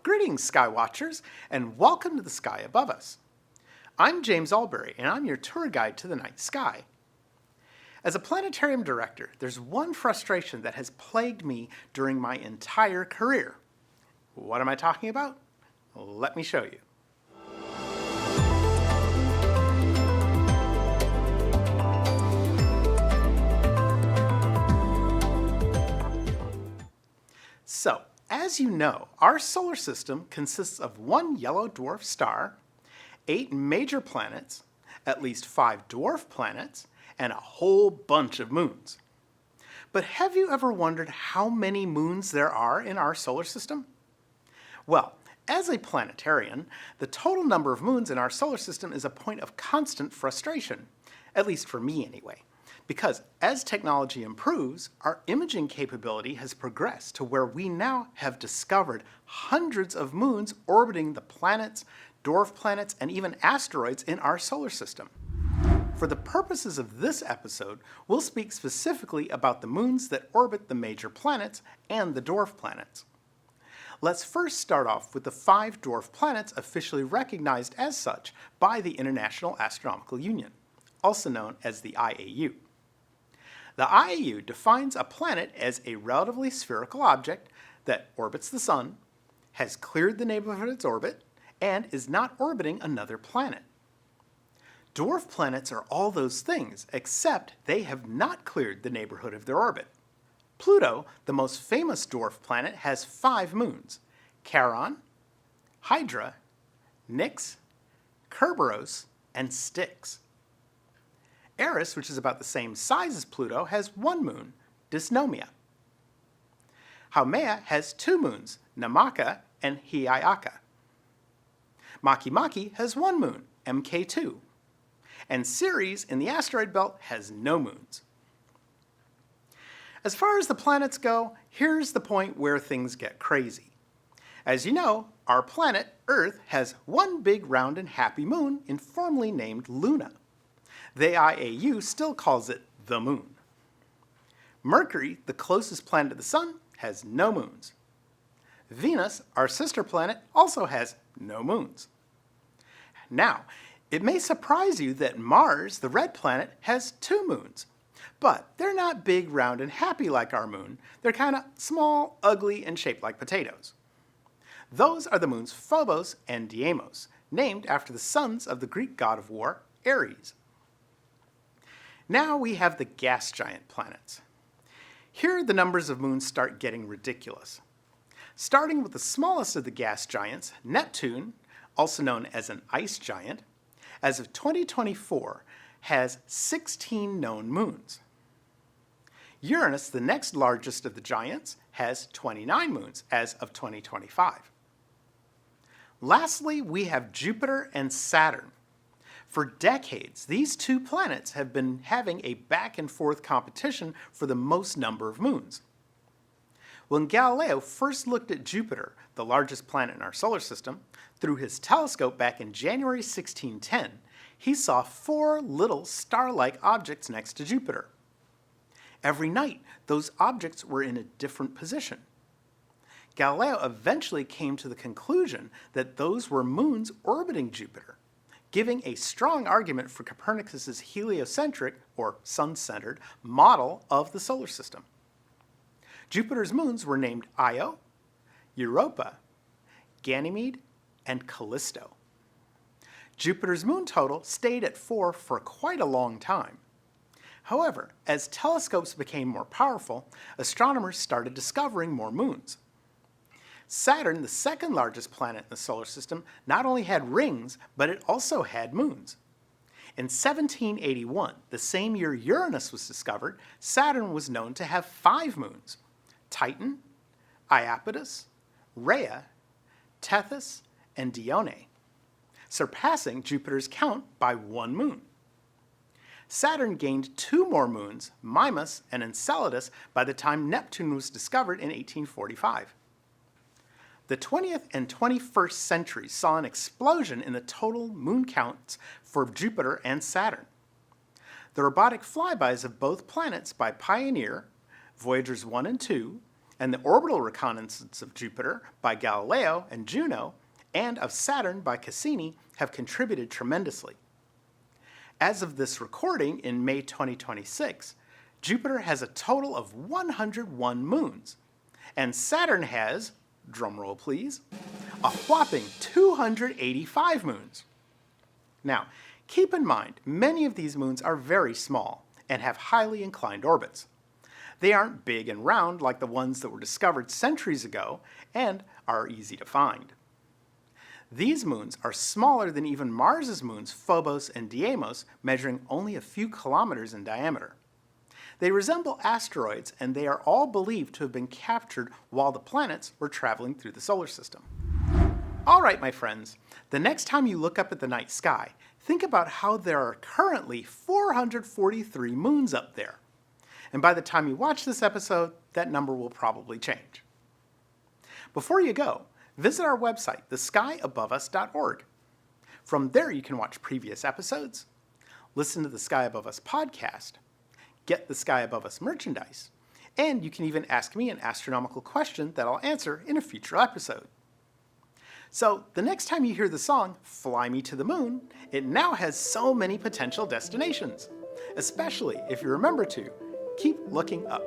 Greetings, Sky Watchers, and welcome to the sky above us. I'm James Albury, and I'm your tour guide to the night sky. As a planetarium director, there's one frustration that has plagued me during my entire career. What am I talking about? Let me show you. So, as you know, our solar system consists of one yellow dwarf star, 8 major planets, at least 5 dwarf planets, and a whole bunch of moons. But have you ever wondered how many moons there are in our solar system? Well, as a planetarian, the total number of moons in our solar system is a point of constant frustration, at least for me anyway. Because as technology improves, our imaging capability has progressed to where we now have discovered hundreds of moons orbiting the planets, dwarf planets, and even asteroids in our solar system. For the purposes of this episode, we'll speak specifically about the moons that orbit the major planets and the dwarf planets. Let's first start off with the 5 dwarf planets officially recognized as such by the International Astronomical Union, also known as the IAU. The IAU defines a planet as a relatively spherical object that orbits the Sun, has cleared the neighborhood of its orbit, and is not orbiting another planet. Dwarf planets are all those things, except they have not cleared the neighborhood of their orbit. Pluto, the most famous dwarf planet, has 5 moons: Charon, Hydra, Nix, Kerberos, and Styx. Eris, which is about the same size as Pluto, has 1 moon, Dysnomia. Haumea has 2 moons, Namaka and Hiiaka. Makemake has 1 moon, Mk2. And Ceres in the asteroid belt has no moons. As far as the planets go, here's the point where things get crazy. As you know, our planet, Earth, has 1 big round and happy moon informally named Luna. The IAU still calls it the moon. Mercury, the closest planet to the Sun, has no moons. Venus, our sister planet, also has no moons. Now, it may surprise you that Mars, the red planet, has 2 moons. But they're not big, round, and happy like our moon. They're kind of small, ugly, and shaped like potatoes. Those are the moons Phobos and Deimos, named after the sons of the Greek god of war, Ares. Now we have the gas giant planets. Here the numbers of moons start getting ridiculous. Starting with the smallest of the gas giants, Neptune, also known as an ice giant, as of 2024 has 16 known moons. Uranus, the next largest of the giants, has 29 moons as of 2025. Lastly, we have Jupiter and Saturn. For decades, these 2 planets have been having a back-and-forth competition for the most number of moons. When Galileo first looked at Jupiter, the largest planet in our solar system, through his telescope back in January 1610, he saw 4 little star-like objects next to Jupiter. Every night, those objects were in a different position. Galileo eventually came to the conclusion that those were moons orbiting Jupiter, giving a strong argument for Copernicus's heliocentric, or sun-centered, model of the solar system. Jupiter's moons were named Io, Europa, Ganymede, and Callisto. Jupiter's moon total stayed at 4 for quite a long time. However, as telescopes became more powerful, astronomers started discovering more moons. Saturn, the second largest planet in the solar system, not only had rings, but it also had moons. In 1781, the same year Uranus was discovered, Saturn was known to have 5 moons: Titan, Iapetus, Rhea, Tethys, and Dione, surpassing Jupiter's count by 1 moon. Saturn gained 2 more moons, Mimas and Enceladus, by the time Neptune was discovered in 1845. The 20th and 21st centuries saw an explosion in the total moon counts for Jupiter and Saturn. The robotic flybys of both planets by Pioneer, Voyagers 1 and 2, and the orbital reconnaissance of Jupiter by Galileo and Juno, and of Saturn by Cassini have contributed tremendously. As of this recording in May 2026, Jupiter has a total of 101 moons, and Saturn has, drumroll please, a whopping 285 moons. Now, keep in mind, many of these moons are very small and have highly inclined orbits. They aren't big and round like the ones that were discovered centuries ago and are easy to find. These moons are smaller than even Mars's moons Phobos and Deimos, measuring only a few kilometers in diameter. They resemble asteroids, and they are all believed to have been captured while the planets were traveling through the solar system. All right, my friends, the next time you look up at the night sky, think about how there are currently 443 moons up there. And by the time you watch this episode, that number will probably change. Before you go, visit our website, theskyaboveus.org. From there you can watch previous episodes, listen to the Sky Above Us podcast, get the Sky Above Us merchandise, and you can even ask me an astronomical question that I'll answer in a future episode. So the next time you hear the song, Fly Me to the Moon, it now has so many potential destinations, especially if you remember to keep looking up.